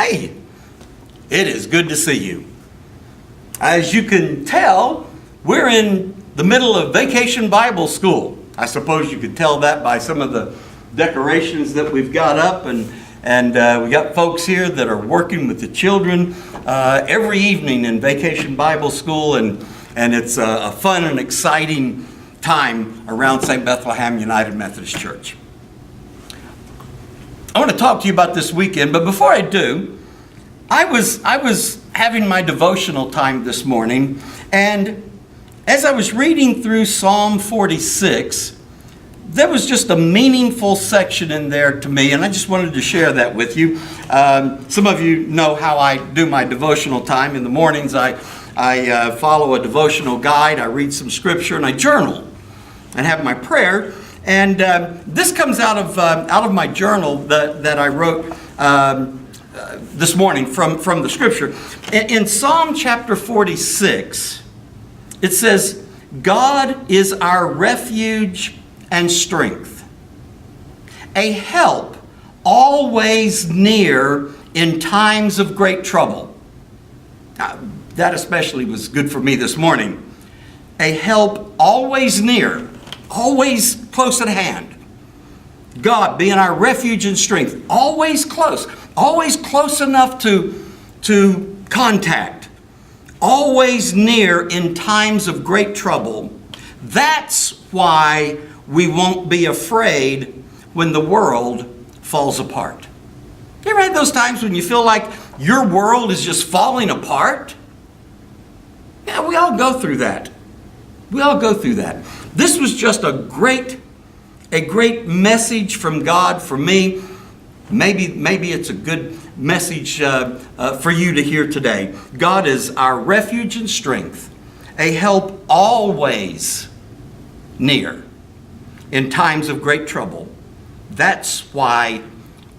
Hey, it is good to see you. As you can tell, we're in the middle of Vacation Bible School. I suppose you could tell that by some of the decorations that we've got up, and we got folks here that are working with the children every evening in Vacation Bible School, and it's a fun and exciting time around St. Bethlehem United Methodist Church. I want to talk to you about this weekend, but before I do, I was having my devotional time this morning, and as I was reading through Psalm 46, there was just a meaningful section in there to me, and I just wanted to share that with you. Some of you know how I do my devotional time. In the mornings, I follow a devotional guide, I read some scripture, and I journal and have my prayer. And this comes out of my journal that I wrote this morning from the scripture. In Psalm chapter 46, it says, "God is our refuge and strength, a help always near in times of great trouble." Now, that especially was good for me this morning. A help always near, always close at hand. God being our refuge and strength, always close enough to contact, always near in times of great trouble. That's why we won't be afraid when the world falls apart. You ever had those times when you feel like your world is just falling apart? Yeah, we all go through that. This was just a great message from God for me. Maybe it's a good message for you to hear today. God is our refuge and strength, a help always near in times of great trouble. That's why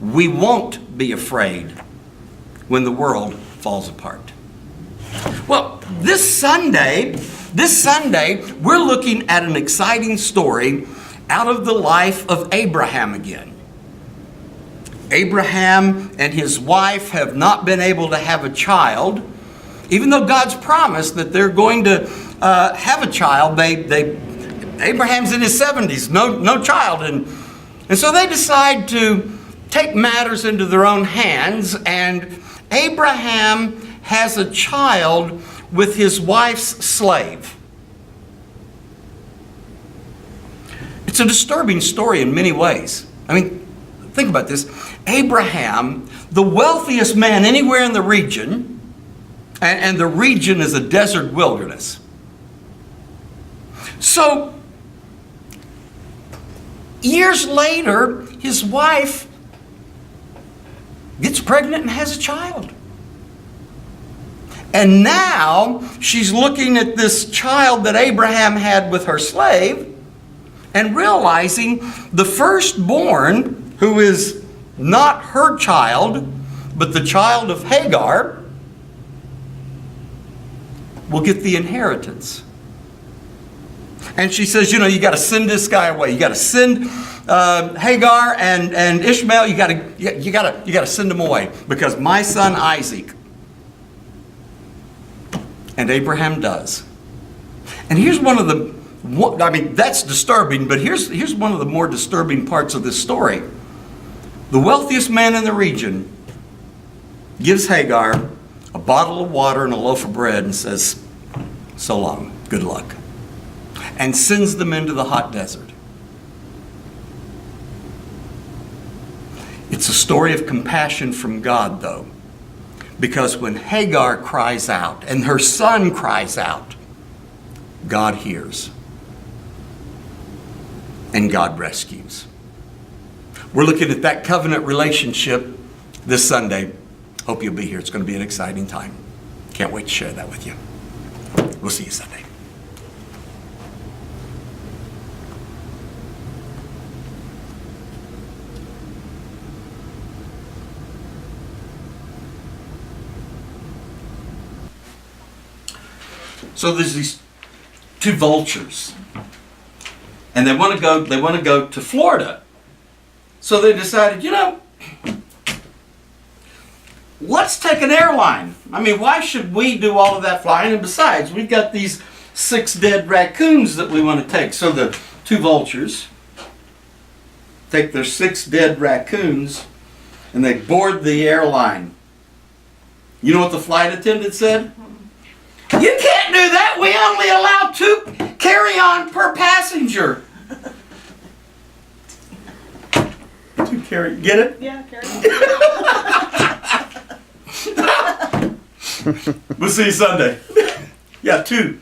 we won't be afraid when the world falls apart. Well, this Sunday, we're looking at an exciting story out of the life of Abraham again. Abraham and his wife have not been able to have a child. Even though God's promised that they're going to have a child, Abraham's in his 70s, no child. And so they decide to take matters into their own hands, and Abraham has a child with his wife's slave. It's a disturbing story in many ways. I mean, think about this. Abraham, the wealthiest man anywhere in the region, and the region is a desert wilderness. So, years later, his wife gets pregnant and has a child. And now she's looking at this child that Abraham had with her slave and realizing the firstborn, who is not her child, but the child of Hagar, will get the inheritance. And she says, you got to send this guy away. You got to send Hagar and Ishmael. You got to send them away, because my son Isaac. And Abraham does. And here's that's disturbing, but here's one of the more disturbing parts of this story. The wealthiest man in the region gives Hagar a bottle of water and a loaf of bread and says, "So long, good luck," and sends them into the hot desert. It's a story of compassion from God, though, because when Hagar cries out and her son cries out, God hears and God rescues. We're looking at that covenant relationship this Sunday. Hope you'll be here. It's going to be an exciting time. Can't wait to share that with you. We'll see you Sunday. So there's these two vultures, and they want to go to Florida. So they decided, let's take an airline. I mean, why should we do all of that flying? And besides, we've got these 6 dead raccoons that we want to take. So the 2 vultures take their 6 dead raccoons and they board the airline. You know what the flight attendant said? You can't do that. We only allow 2 carry-on per passenger. 2 carry, get it? Yeah, carry on. We'll see you Sunday. Yeah, 2.